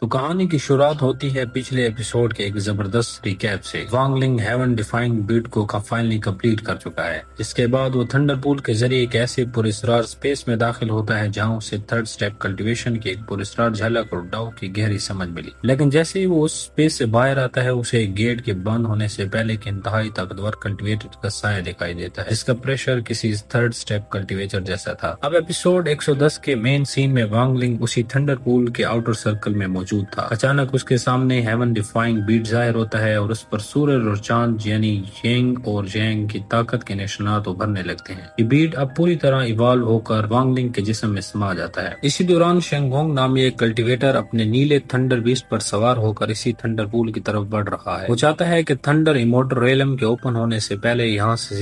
تو کہانی کی شروعات ہوتی ہے پچھلے ایپیسوڈ کے ایک زبردست ریکیپ سے۔ وانگ لنگ ہیون ڈیفائنگ بیٹ کو فائنلی کمپلیٹ کر چکا ہے، جس کے بعد وہ تھنڈر پول کے ذریعے ایک ایسے پراسرار اسپیس میں داخل ہوتا ہے جہاں اسے تھرڈ سٹیپ کلٹیویشن کی ایک پراسرار جھلک اور ڈاؤ کی گہری سمجھ ملی۔ لیکن جیسے ہی وہ اس اسپیس سے باہر آتا ہے، اسے ایک گیٹ کے بند ہونے سے پہلے ایک انتہائی طاقتور کلٹیویٹر کا سایہ دکھائی دیتا ہے، جس کا پریشر کسی تھرڈ سٹیپ کلٹیویٹر جیسا تھا۔ اب ایپیسوڈ 110 کے مین سین میں وانگ لنگ اسی تھنڈر پول کے آؤٹر سرکل میں موجود تھا۔ اچانک اس کے سامنے ہیون ڈیفائنگ بیٹ ظاہر ہوتا ہے اور اس پر سورج اور چاند یعنی ینگ اور یانگ کی طاقت کے نشانات ابھرنے لگتے ہیں۔ یہ بیٹ اب پوری طرح ایوالو ہو کر وانگ لنگ کے جسم میں سما جاتا ہے۔ اسی دوران شینگ ہونگ نامی ایک کلٹیویٹر اپنے نیلے تھنڈر بیسٹ پر سوار ہو کر اسی تھنڈر پول کی طرف بڑھ رہا ہے۔ وہ چاہتا ہے کہ تھنڈر ایمورٹل ریلم کے اوپن ہونے سے پہلے یہاں سے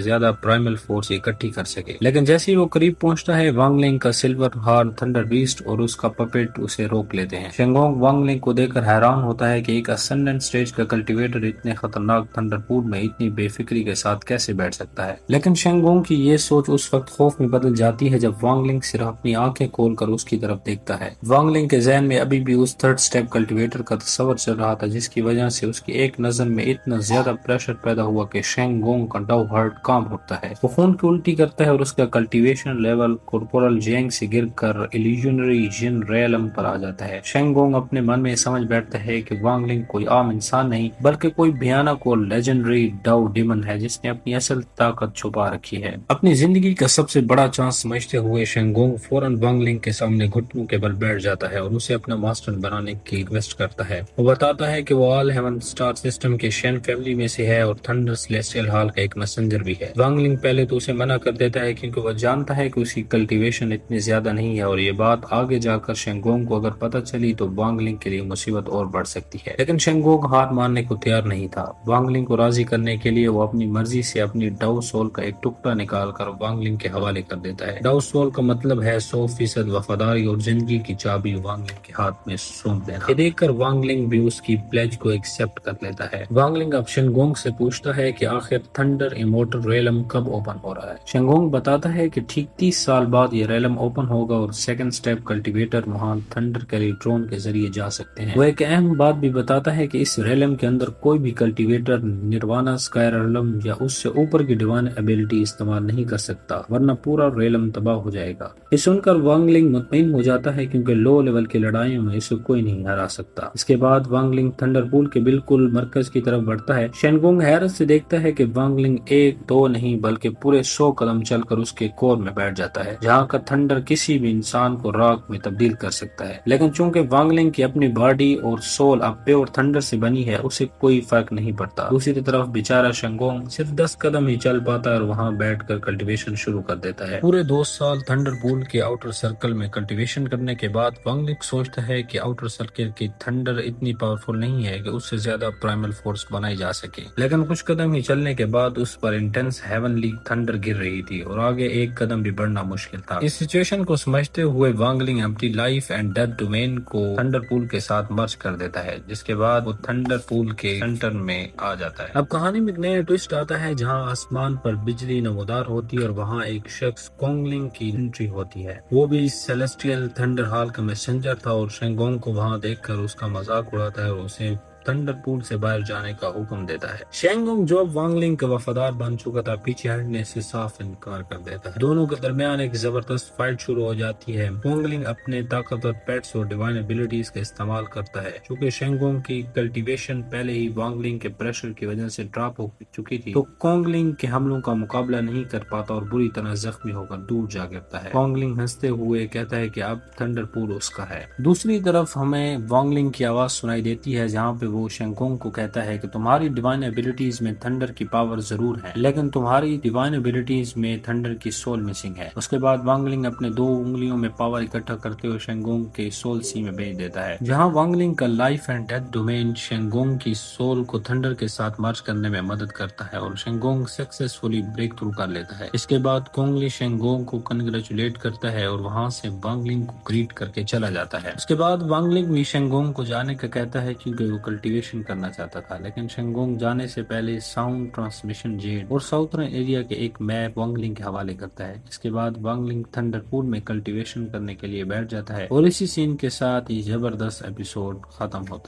زیادہ پرائمل فورس اکٹھی کر سکے، لیکن جیسے ہی وہ قریب پہنچتا ہے، وانگ لنگ کا سلور ہارن تھنڈر بیسٹ اور اس کا پپیٹ اسے روک لیتے ہیں۔ شینگ ہونگ وانگ لنگ کو دیکھ کر حیران ہوتا ہے کہ ایک اسینڈنٹ سٹیج کا کلٹیویٹر اتنے خطرناک تھنڈر پول میں اتنی بے فکری کے ساتھ کیسے بیٹھ سکتا ہے۔ لیکن شینگ ہونگ کی یہ سوچ اس وقت خوف میں بدل جاتی ہے جب وانگ لنگ صرف اپنی آنکھیں کھول کر اس کی طرف دیکھتا ہے۔ وانگ لنگ کے ذہن میں ابھی بھی اس تھرڈ سٹیپ کلٹیویٹر کا تصور چل رہا تھا، جس کی وجہ سے اس کی ایک نظر میں اتنا زیادہ پریشر پیدا ہوا کہ شینگ ہونگ کا ڈاؤ ہارٹ کام ہوتا ہے۔ وہ خون کی الٹی کرتا ہے اور اس کا کلٹیویشن لیول کورپورل جینگ سے گر کر ایلیوژنری جن ریلم پر آ جاتا ہے۔ شینگ ہونگ اپنے من میں سمجھ بیٹھتا ہے کہ وانگ لنگ کوئی عام انسان نہیں بلکہ کوئی بھیانک اور لیجنڈری ڈاؤ ڈیمن ہے، جس نے اپنی اصل طاقت چھپا رکھی ہے۔ اپنی زندگی کا سب سے بڑا چانس سمجھتے ہوئے شینگ ہونگ فوراً وانگ لنگ کے سامنے گھٹنوں کے بل بیٹھ جاتا ہے اور اسے اپنا ماسٹر بنانے کی ریکویسٹ کرتا ہے۔ وہ بتاتا ہے کہ وہ آل ہیون سٹار سسٹم کے شین فیملی میں سے ہے اور تھنڈر سیلیسٹیل ہال کا ایک میسنجر بھی ہے۔ وانگ لنگ پہلے تو اسے منع کر دیتا ہے کیونکہ وہ جانتا ہے کہ اس کی کلٹیویشن اتنی زیادہ نہیں ہے اور یہ بات آگے جا کر شینگ ہونگ کو اگر پتہ چلی تو وانگ لنگ کے لیے مصیبت اور بڑھ سکتی ہے۔ لیکن شینگ ہونگ ہار ماننے کو تیار نہیں تھا۔ وانگ لنگ کو راضی کرنے کے لیے وہ اپنی مرضی سے اپنی ڈاؤ سول کا ایک ٹکڑا نکال کر وانگ لنگ کے حوالے کر دیتا ہے۔ ڈاؤ سول کا مطلب ہے 100% وفاداری اور زندگی کی چابی وانگ لنگ کے ہاتھ میں سونپ دینا۔ یہ دیکھ کر وانگ لنگ بھی اس کی پلیج کو ایکسپٹ کر لیتا ہے۔ وانگ لنگ اب شینگ ہونگ سے پوچھتا ہے کہ آخر تھنڈر ایمورٹل ریلم کب اوپن ہو رہا ہے۔ شینگ ہونگ بتاتا ہے کہ ٹھیک 30 سال بعد یہ ریلم اوپن ہوگا اور سیکنڈ سٹیپ کلٹیویٹر وہاں تھنڈر کیلیٹرون کے ذریعے جا سکتے ہیں۔ وہ ایک اہم بات بھی بتاتا ہے کہ اس ریلم کے اندر کوئی بھی کلٹیویٹر نروانا اسکائی ریلم یا اس سے اوپر کی ڈیوائن ایبیلٹی استعمال نہیں کر سکتا، ورنہ پورا ریلم تباہ ہو جائے گا۔ یہ سن کر وانگ لنگ مطمئن ہو جاتا ہے کیونکہ لو لیول کی لڑائیوں میں اسے کوئی نہیں ہرا سکتا۔ اس کے بعد وانگ لنگ تھنڈر پول کے بالکل مرکز کی طرف بڑھتا ہے۔ شینگ ہونگ حیرت سے دیکھتا ہے کہ وانگ لنگ ایک دو نہیں بلکہ پورے 100 قدم چل کر اس کے کور میں بیٹھ جاتا ہے، جہاں کا تھنڈر کسی بھی انسان کو راک میں تبدیل کر سکتا ہے۔ لیکن چونکہ وانگ لنگ کی اپنی باڈی اور سول اب پیور تھنڈر سے بنی ہے، اسے کوئی فرق نہیں پڑتا۔ دوسری طرف بیچارہ شینگ ہونگ صرف 10 قدم ہی چل پاتا ہے اور وہاں بیٹھ کر کلٹیویشن شروع کر دیتا ہے۔ پورے 2 سال تھنڈر پول کے آؤٹر سرکل میں کلٹیویشن کرنے کے بعد وانگ لنگ سوچتا ہے کہ آؤٹر سرکل کی تھنڈر اتنی پاورفل نہیں ہے کہ اس سے زیادہ پرائمل فورس بنائی جا سکے۔ لیکن کچھ قدم ہی چلنے کے بعد اس پر انٹینس ہیونلی تھنڈر گر رہی تھی اور آگے ایک قدم بھی بڑھنا مشکل تھا۔ اس سچویشن کو سمجھتے ہوئے وانگ لنگ اپنی لائف اینڈ ڈیتھ ڈومین کو تھنڈر پول کے ساتھ مرج کر دیتا ہے، جس کے بعد وہ تھنڈر پول کے سینٹر میں آ جاتا ہے۔ اب کہانی میں ایک نیا ٹوسٹ آتا ہے جہاں آسمان پر بجلی نمودار ہوتی ہے اور وہاں ایک شخص کونگ لنگ کی انٹری ہوتی ہے۔ وہ بھی سیلیسٹیل تھنڈر ہال کا میسنجر تھا اور شینگ ہونگ کو وہاں دیکھ کر اس کا مذاق اڑاتا ہے اور اسے تھنڈر پول سے باہر جانے کا حکم دیتا ہے۔ شینگ ہونگ جو اب وانگ لنگ کا وفادار بن چکا تھا، پیچھے ہٹنے سے صاف انکار کر دیتا ہے۔ دونوں کے درمیان ایک زبردست فائٹ شروع ہو جاتی ہے۔ وانگ لنگ اپنے طاقتور پیٹس اور ڈیوائن ایبیلٹیز کا استعمال کرتا ہے۔ چونکہ شینگ ہونگ کی کلٹیویشن پہلے ہی وانگ لنگ کے پریشر کی وجہ سے ڈراپ ہو چکی تھی، تو کونگ لنگ کے حملوں کا مقابلہ نہیں کر پاتا اور بری طرح زخمی ہو کر دور جا گرتا ہے۔ کونگ لنگ ہنستے ہوئے کہتا ہے کہ اب تھنڈر پول اس کا ہے۔ دوسری طرف ہمیں وانگ لنگ کی آواز سنائی دیتی ہے جہاں پہ وہ شینگ ہونگ کو کہتا ہے کہ تمہاری ڈیوائن ایبیلٹیز میں تھنڈر کی پاور ضرور ہے، لیکن تمہاری ڈیوائن ایبیلٹیز میں تھنڈر کی سول مسنگ ہے۔ اس کے بعد وانگ لنگ اپنے 2 انگلیوں میں پاور اکٹھا کرتے ہوئے شینگ ہونگ کے سول سی میں بھیج دیتا ہے، جہاں وانگ لنگ کا life and death domain Sheng Hong کی سول کو تھنڈر کے ساتھ مرج کرنے میں مدد کرتا ہے اور شینگ ہونگ سکسیسفلی بریک تھرو کر لیتا ہے۔ اس کے بعد کونگ لی شینگ ہونگ کو کنگریچولیٹ کرتا ہے اور وہاں سے وانگ لنگ کو گریٹ کر کے چلا جاتا ہے۔ اس کے بعد وانگ لنگ بھی شینگ ہونگ کو جانے کا کہتا ہے کیونکہ وہ کلٹیویشن کرنا چاہتا تھا، لیکن شنگونگ جانے سے پہلے ساؤنڈ ٹرانسمیشن جیڈ اور ساؤترن ایریا کے ایک میپ وانگ لنگ کے حوالے کرتا ہے۔ اس کے بعد وانگ لنگ تھنڈر پول میں کلٹیویشن کرنے کے لیے بیٹھ جاتا ہے، اور اسی سین کے ساتھ یہ زبردست ایپیسوڈ ختم ہوتا ہے۔